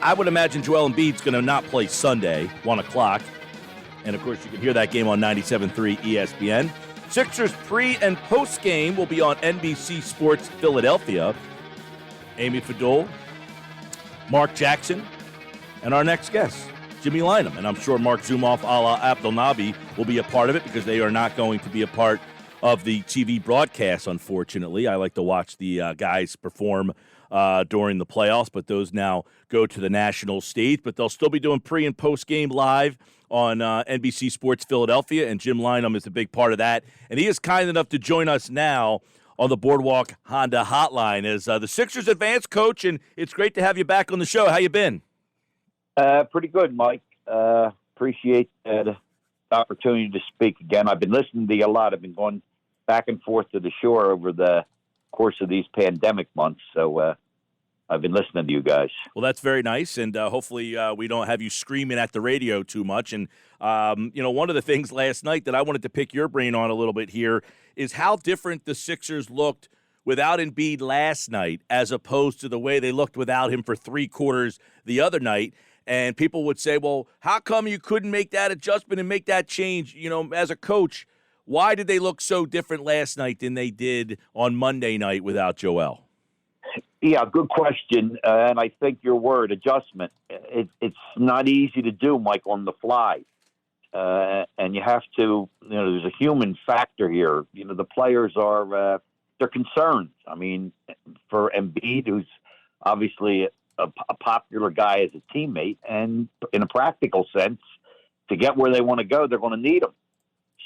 I would imagine Joel Embiid's going to not play Sunday, 1 o'clock. And, of course, you can hear that game on 97.3 ESPN. Sixers pre- and post-game will be on NBC Sports Philadelphia. Amy Fadul, Mark Jackson, and our next guest, Jimmy Lynam. And I'm sure Mark Zumoff a la Abdelnaby will be a part of it because they are not going to be a part of the TV broadcast, unfortunately. I like to watch the guys perform during the playoffs, but those now go to the national stage. But they'll still be doing pre- and post-game live on NBC Sports Philadelphia, and Jim Lynam is a big part of that. And he is kind enough to join us now on the Boardwalk Honda Hotline as the Sixers advance coach, and it's great to have you back on the show. How you been? Pretty good, Mike. Appreciate the opportunity to speak again. I've been listening to you a lot. I've been going back and forth to the shore over the course of these pandemic months, so I've been listening to you guys. Well, that's very nice, and hopefully we don't have you screaming at the radio too much. And, one of the things last night that I wanted to pick your brain on a little bit here is how different the Sixers looked without Embiid last night as opposed to the way they looked without him for 3 quarters the other night. And people would say, well, how come you couldn't make that adjustment and make that change, as a coach? Why did they look so different last night than they did on Monday night without Joel? Yeah, good question. And I think your word, adjustment, it's not easy to do, Mike, on the fly. And you have to, there's a human factor here. The players are, they're concerned. I mean, for Embiid, who's obviously a popular guy as a teammate, and in a practical sense, to get where they want to go, they're going to need him.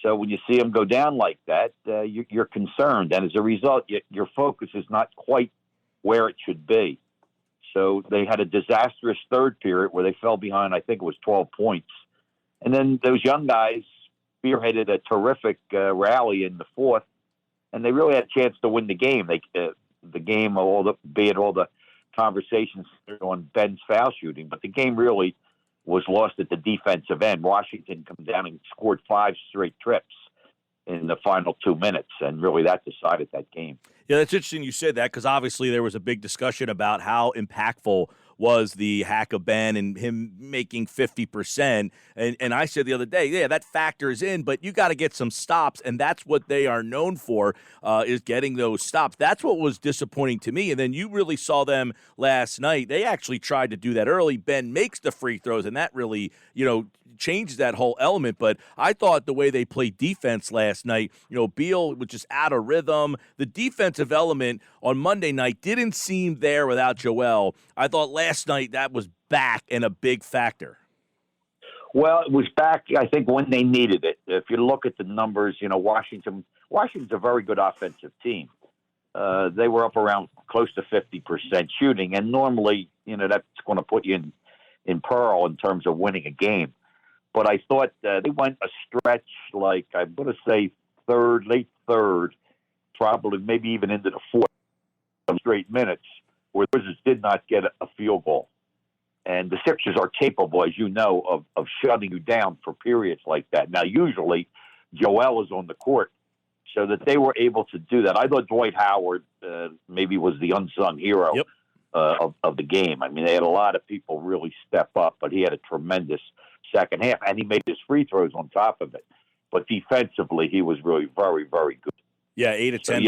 So when you see him go down like that, you're concerned. And as a result, your focus is not quite where it should be. So they had a disastrous third period where they fell behind, I think it was 12 points. And then those young guys spearheaded a terrific rally in the fourth, and they really had a chance to win the game. The game, be it all the conversations on Ben's foul shooting, but the game really was lost at the defensive end. Washington come down and scored 5 straight trips in the final 2 minutes, and really that decided that game. Yeah, that's interesting you said that because obviously there was a big discussion about how impactful was the hack of Ben and him making 50%. And I said the other day, yeah, that factors in, but you got to get some stops, and that's what they are known for is getting those stops. That's what was disappointing to me. And then you really saw them last night. They actually tried to do that early. Ben makes the free throws, and that really, changes that whole element. But I thought the way they played defense last night, Beal was just out of rhythm. The defensive element on Monday night didn't seem there without Joel. I thought last night that was back and a big factor. Well, it was back, I think, when they needed it. If you look at the numbers, Washington's a very good offensive team. They were up around close to 50% shooting, and normally, that's going to put you in peril in terms of winning a game. But I thought they went a stretch like, I'm going to say late third, probably maybe even into the fourth straight minutes, where the Wizards did not get a field goal. And the Sixers are capable, as you know, of shutting you down for periods like that. Now, usually, Joel is on the court, so that they were able to do that. I thought Dwight Howard maybe was the unsung hero of the game. I mean, they had a lot of people really step up, but he had a tremendous second half, and he made his free throws on top of it. But defensively, he was really very, very good. Yeah, 8 of 10.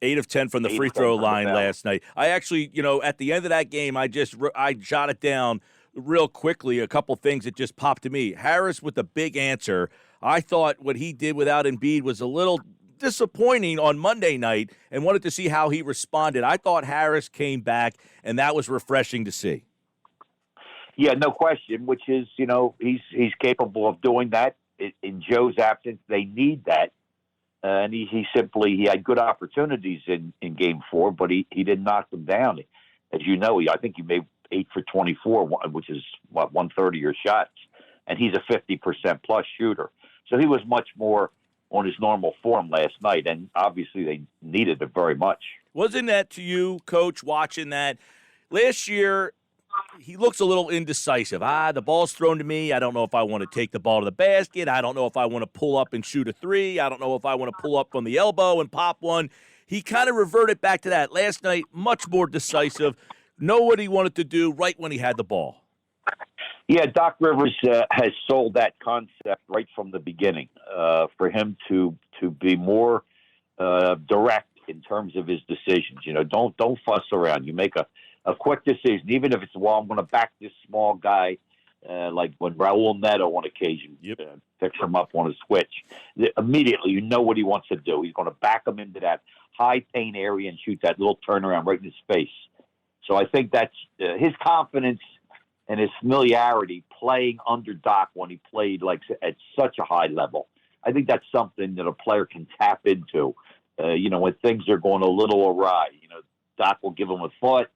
8 of 10 from the free throw line last night. I actually, at the end of that game, I jotted down real quickly a couple things that just popped to me. Harris with the big answer. I thought what he did without Embiid was a little disappointing on Monday night and wanted to see how he responded. I thought Harris came back, and that was refreshing to see. Yeah, no question, which is, he's capable of doing that. In Joe's absence, they need that. And he had good opportunities in game 4, but he didn't knock them down. As you know, I think he made 8 for 24, which is, 1/3 of your shots. And he's a 50% plus shooter. So he was much more on his normal form last night, and obviously they needed it very much. Wasn't that to you, Coach, watching that? Last year, he looks a little indecisive. The ball's thrown to me. I don't know if I want to take the ball to the basket. I don't know if I want to pull up and shoot a 3. I don't know if I want to pull up from the elbow and pop one. He kind of reverted back to that. Last night, much more decisive. know what he wanted to do right when he had the ball. Yeah, Doc Rivers has sold that concept right from the beginning. For him to be more direct in terms of his decisions. Don't fuss around. You make a quick decision, even if it's, I'm going to back this small guy, like when Raul Neto on occasion picks him up on a switch. Immediately, you know what he wants to do. He's going to back him into that high paint area and shoot that little turnaround right in his face. So I think that's his confidence and his familiarity playing under Doc when he played like at such a high level. I think that's something that a player can tap into. When things are going a little awry, Doc will give him a thought,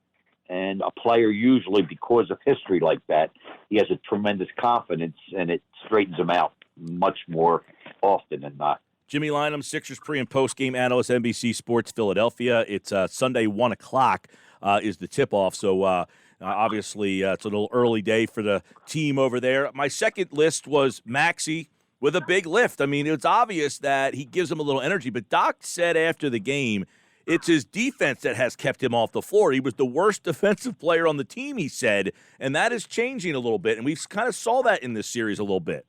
and a player usually, because of history like that, he has a tremendous confidence, and it straightens him out much more often than not. Jimmy Lynam, Sixers pre- and post-game analyst, NBC Sports Philadelphia. It's Sunday, 1 o'clock is the tip-off, so obviously it's a little early day for the team over there. My second list was Maxey with a big lift. I mean, it's obvious that he gives him a little energy, but Doc said after the game it's his defense that has kept him off the floor. He was the worst defensive player on the team, he said, and that is changing a little bit, and we kind of saw that in this series a little bit.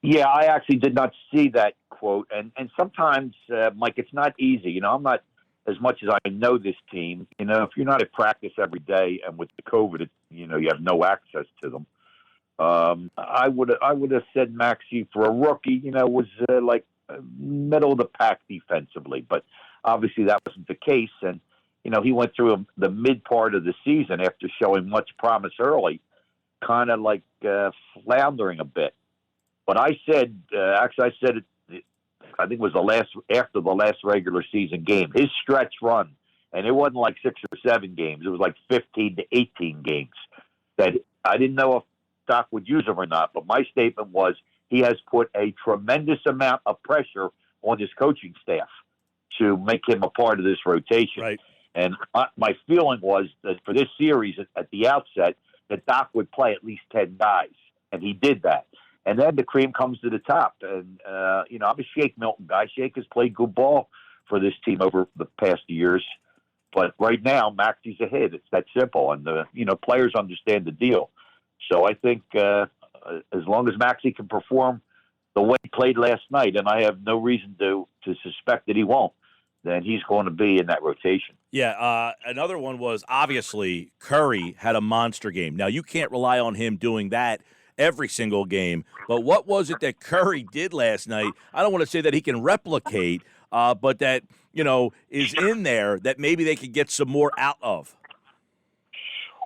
Yeah, I actually did not see that quote, and sometimes, Mike, it's not easy. I'm not, as much as I know this team, if you're not at practice every day, and with the COVID, you have no access to them. I would have said Maxey for a rookie, was like middle of the pack defensively, but obviously that wasn't the case. And, he went through the mid part of the season after showing much promise early, kind of like floundering a bit. But I said, I said it, I think it was after the last regular season game, his stretch run, and it wasn't like 6 or 7 games. It was like 15 to 18 games that I didn't know if Doc would use him or not. But my statement was he has put a tremendous amount of pressure on his coaching staff to make him a part of this rotation. Right. And my feeling was that for this series at the outset, that Doc would play at least 10 guys, and he did that. And then the cream comes to the top. And, I'm a Shake Milton guy. Shake has played good ball for this team over the past years. But right now, Maxey's ahead. It's that simple. And, players understand the deal. So I think as long as Maxey can perform the way he played last night, and I have no reason to suspect that he won't, then he's going to be in that rotation. Yeah, another one was obviously Curry had a monster game. Now, you can't rely on him doing that every single game, but what was it that Curry did last night? I don't want to say that he can replicate, but that, is in there that maybe they could get some more out of.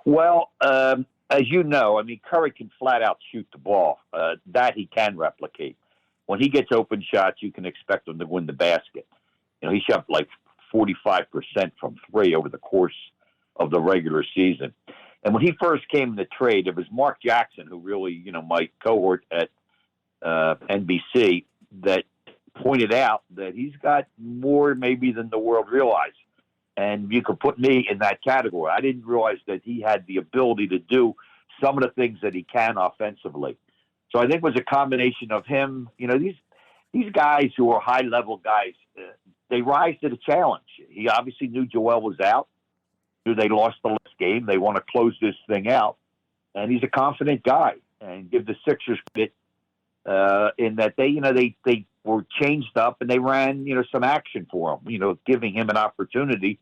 Well, as you know, Curry can flat out shoot the ball. That he can replicate. When he gets open shots, you can expect him to win the basket. He shot like 45% from three over the course of the regular season. And when he first came in the trade, it was Mark Jackson, who really, my cohort at NBC, that pointed out that he's got more maybe than the world realized. And you could put me in that category. I didn't realize that he had the ability to do some of the things that he can offensively. So I think it was a combination of him. These guys who are high-level guys, they rise to the challenge. He obviously knew Joel was out. Knew they lost the last game. They want to close this thing out. And he's a confident guy. And give the Sixers credit in that they were changed up and they ran, some action for him, giving him an opportunity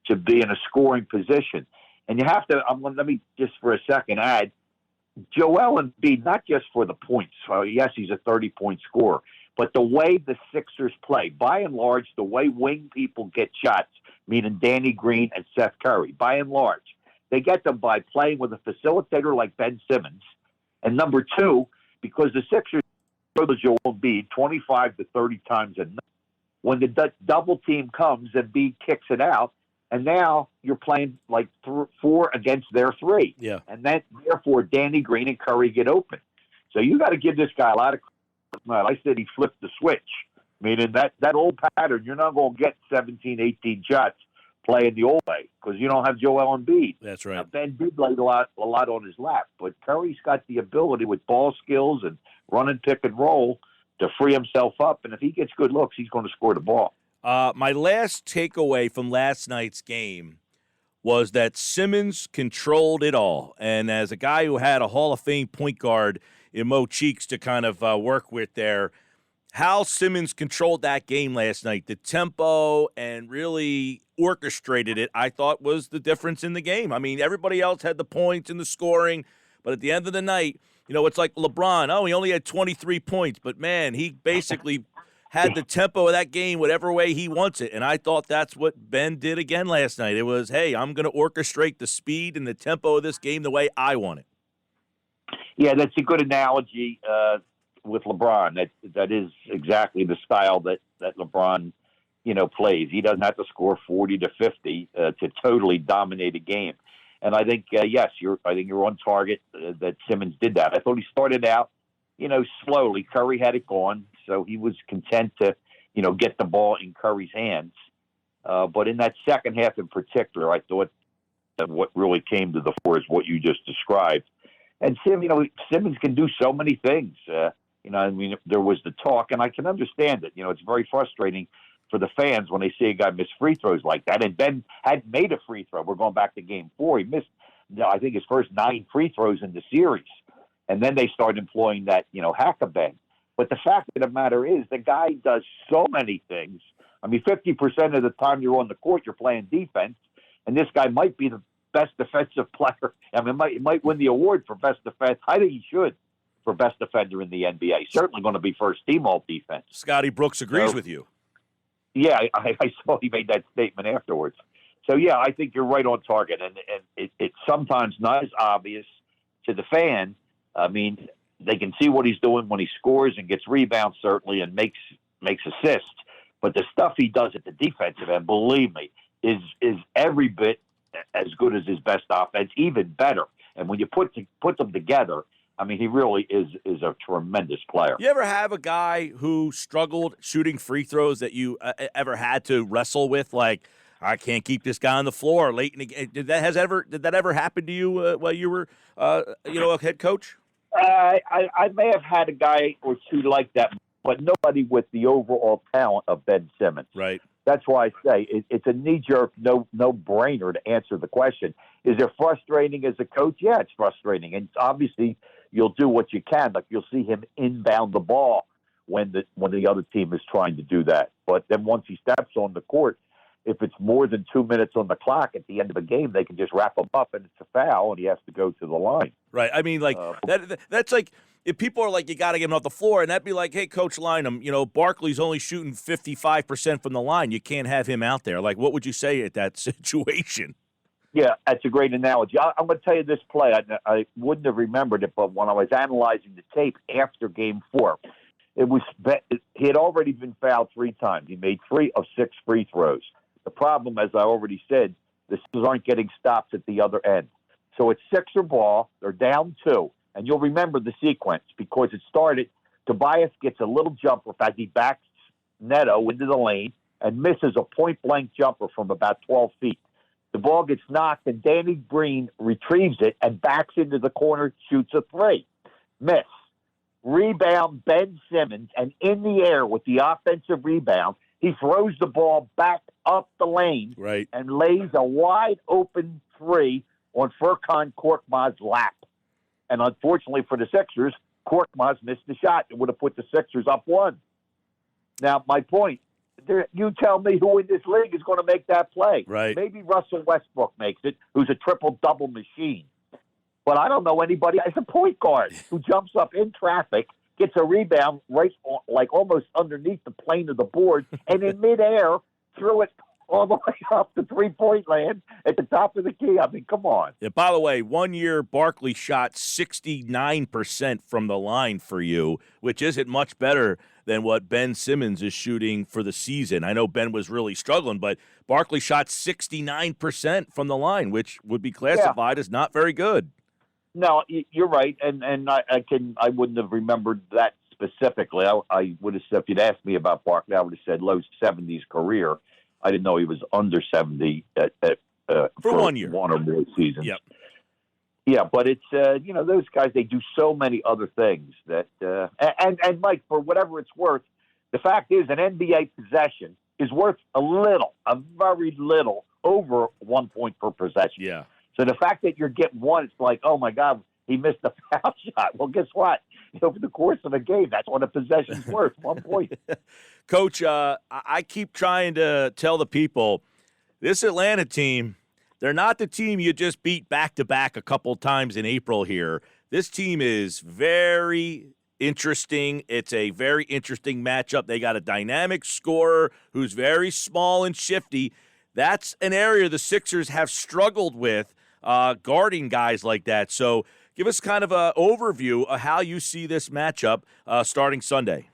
to be in a scoring position. And you have to, let me just for a second add, Joel Embiid, not just for the points. Yes, he's a 30-point scorer, but the way the Sixers play, by and large, the way wing people get shots, meaning Danny Green and Seth Curry, by and large, they get them by playing with a facilitator like Ben Simmons. And number two, because the Sixers throw the Joel Embiid 25 to 30 times a night. When the double team comes, Embiid kicks it out, and now you're playing like 4 against their 3. Yeah. And therefore, Danny Green and Curry get open. So you got to give this guy a lot of credit. I said he flipped the switch, meaning that old pattern, you're not going to get 17, 18 shots playing the old way because you don't have Joel Embiid. That's right. Now, Ben did lay a lot on his lap, but Curry's got the ability with ball skills and running pick and roll to free himself up, and if he gets good looks, he's going to score the ball. My last takeaway from last night's game was that Simmons controlled it all. And as a guy who had a Hall of Fame point guard in Mo Cheeks to kind of work with there, how Simmons controlled that game last night, the tempo, and really orchestrated it, I thought was the difference in the game. I mean, everybody else had the points and the scoring, but at the end of the night, it's like LeBron. Oh, he only had 23 points, but, man, he basically had the tempo of that game whatever way he wants it, and I thought that's what Ben did again last night. It was, hey, I'm going to orchestrate the speed and the tempo of this game the way I want it. Yeah, that's a good analogy. With LeBron, that is exactly the style that LeBron, plays. He doesn't have to score 40 to 50 to totally dominate a game. And I think yes, you're on target that Simmons did that. I thought he started out, slowly. Curry had it going, so he was content to, get the ball in Curry's hands. But in that second half in particular, I thought that what really came to the fore is what you just described. And Simmons can do so many things. There was the talk, and I can understand it. It's very frustrating for the fans when they see a guy miss free throws like that. And Ben had made a free throw. We're going back to game 4. He missed, I think, his first 9 free throws in the series. And then they started employing that, hack-a-bang. But the fact of the matter is the guy does so many things. I mean, 50% of the time you're on the court, you're playing defense. And this guy might be the best defensive player. I mean, he might win the award for best defense. I think he should. For best defender in the NBA. Certainly going to be first team all defense. Scotty Brooks agrees with you. Yeah, I saw he made that statement afterwards. So, yeah, I think you're right on target. And it's sometimes not as obvious to the fan. I mean, they can see what he's doing when he scores and gets rebounds, certainly, and makes assists. But the stuff he does at the defensive end, believe me, is every bit as good as his best offense, even better. And when you put them together, I mean, he really is a tremendous player. You ever have a guy who struggled shooting free throws that you ever had to wrestle with? Like, I can't keep this guy on the floor late in the game. Did that ever happen to you while you were, a head coach? I may have had a guy or two like that, but nobody with the overall talent of Ben Simmons. Right. That's why I say it's a knee-jerk, no-brainer to answer the question. Is it frustrating as a coach? Yeah, it's frustrating. And obviously you'll do what you can. Like you'll see him inbound the ball when the other team is trying to do that. But then once he steps on the court, if it's more than 2 minutes on the clock at the end of a game, they can just wrap him up and it's a foul and he has to go to the line. Right. I mean, like that's like if people are like, you got to get him off the floor, and that'd be like, hey, Coach Lynam, Barkley's only shooting 55% from the line. You can't have him out there. Like, what would you say at that situation? Yeah, that's a great analogy. I'm going to tell you this play. I wouldn't have remembered it, but when I was analyzing the tape after Game 4, he had already been fouled 3 times. He made 3 of 6 free throws. The problem, as I already said, the Sixers aren't getting stops at the other end. So it's Sixer ball. They're down 2. And you'll remember the sequence because it started. Tobias gets a little jumper. In fact, he backs Neto into the lane and misses a point-blank jumper from about 12 feet. The ball gets knocked, and Danny Green retrieves it and backs into the corner, shoots a 3. Miss. Rebound, Ben Simmons, and in the air with the offensive rebound, he throws the ball back up the lane and lays a wide-open 3 on Furkan Korkmaz's lap. And unfortunately for the Sixers, Korkmaz missed the shot. It would have put the Sixers up 1. Now, my point, you tell me who in this league is going to make that play. Right. Maybe Russell Westbrook makes it, who's a triple-double machine. But I don't know anybody as a point guard who jumps up in traffic, gets a rebound right like almost underneath the plane of the board, and in midair threw it all the way up the 3-point land at the top of the key. I mean, come on. Yeah, by the way, 1 year Barkley shot 69% from the line for you, which isn't much better than what Ben Simmons is shooting for the season. I know Ben was really struggling, but Barkley shot 69% from the line, which would be classified as not very good. No, you're right, and I wouldn't have remembered that specifically. I would have said, if you'd asked me about Barkley, I would have said low 70s career. I didn't know he was under 70 for 1 year, 1 or more seasons. Yep. Yeah, but it's those guys, they do so many other things that and Mike, for whatever it's worth, the fact is an NBA possession is worth a very little over 1 point per possession. Yeah. So the fact that you're getting one, it's like, oh, my God, he missed a foul shot. Well, guess what? Over the course of a game, that's what a possession's worth, 1 point. Coach, I keep trying to tell the people, this Atlanta team, they're not the team you just beat back-to-back a couple times in April here. This team is very interesting. It's a very interesting matchup. They got a dynamic scorer who's very small and shifty. That's an area the Sixers have struggled with, guarding guys like that. So give us kind of an overview of how you see this matchup starting Sunday.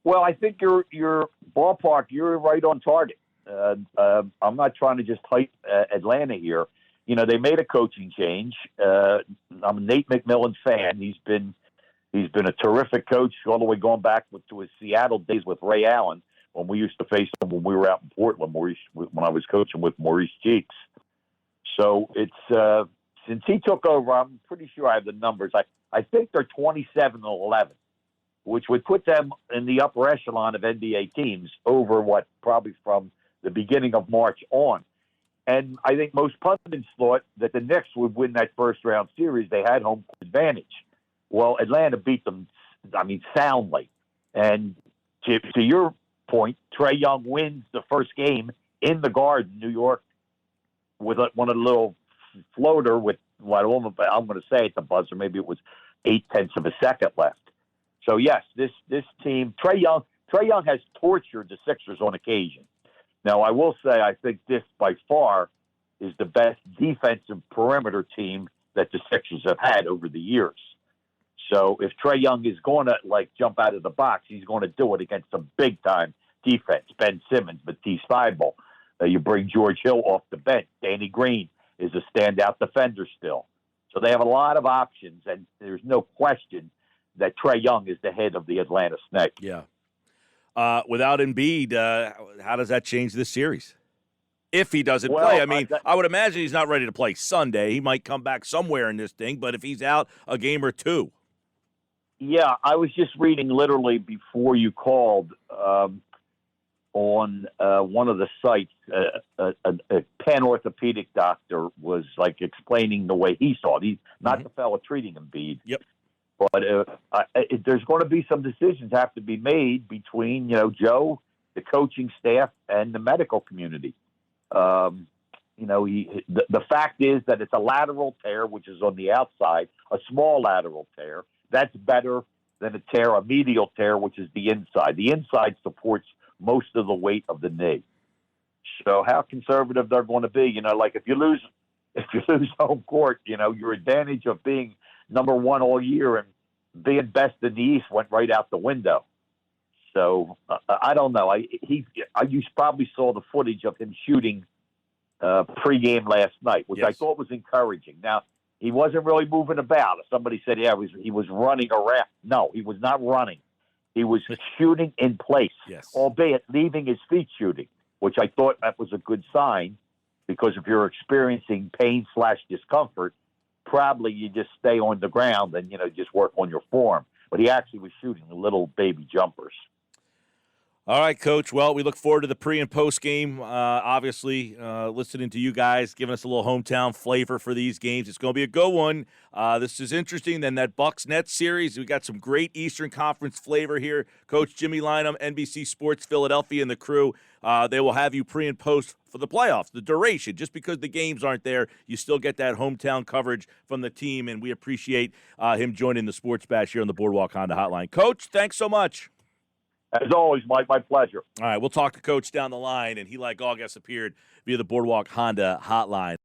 Well, I think your ballpark, you're right on target. I'm not trying to just hype Atlanta here. You know, they made a coaching change. I'm a Nate McMillan fan. He's been a terrific coach all the way going back to his Seattle days with Ray Allen when we used to face him when we were out in Portland, when I was coaching with Maurice Cheeks. So it's since he took over, I'm pretty sure I have the numbers. I think they're 27-11, which would put them in the upper echelon of NBA teams over what probably from the beginning of March on. And I think most pundits thought that the Knicks would win that first-round series. They had home advantage. Well, Atlanta beat them, soundly. And to your point, Trae Young wins the first game in the Garden, New York, with one of the little floater with what I'm going to say at the buzzer. Maybe it was 0.8 of a second left. So yes, this team, Trae Young has tortured the Sixers on occasion. Now, I will say I think this by far is the best defensive perimeter team that the Sixers have had over the years. So if Trae Young is going to jump out of the box, he's going to do it against some big time defense. Ben Simmons, Matisse Thybulle. You bring George Hill off the bench. Danny Green is a standout defender still. So they have a lot of options, and there's no question that Trae Young is the head of the Atlanta Snake. Yeah. Without Embiid, how does that change this series? If he doesn't play, I would imagine he's not ready to play Sunday. He might come back somewhere in this thing, but if he's out a game or two. Yeah, I was just reading literally before you called on one of the sites, a Penn orthopedic doctor was explaining the way he saw it. He's not the fellow treating Embiid. Yep. But there's going to be some decisions have to be made between, Joe, the coaching staff, and the medical community. The fact is that it's a lateral tear, which is on the outside, a small lateral tear. That's better than a medial tear, which is the inside. The inside supports most of the weight of the knee. So how conservative they're going to be, if you lose home court, your advantage of being number one all year and being best in the East went right out the window. So I don't know. You probably saw the footage of him shooting pregame last night, which yes. I thought was encouraging. Now, he wasn't really moving about. Somebody said, he was running around. No, he was not running. He was shooting in place, yes. albeit leaving his feet shooting, which I thought that was a good sign because if you're experiencing pain/discomfort, probably you just stay on the ground and, just work on your form. But he actually was shooting little baby jumpers. All right, Coach. Well, we look forward to the pre- and post-game, obviously, listening to you guys, giving us a little hometown flavor for these games. It's going to be a good one. This is interesting. Then that Bucks-Nets series, we got some great Eastern Conference flavor here. Coach Jimmy Lynam, NBC Sports Philadelphia, and the crew, they will have you pre- and post for the playoffs, the duration. Just because the games aren't there, you still get that hometown coverage from the team, and we appreciate him joining the Sports Bash here on the Boardwalk Honda Hotline. Coach, thanks so much. As always, Mike, my pleasure. All right, we'll talk to Coach down the line, and he, like all guests, appeared via the Boardwalk Honda Hotline.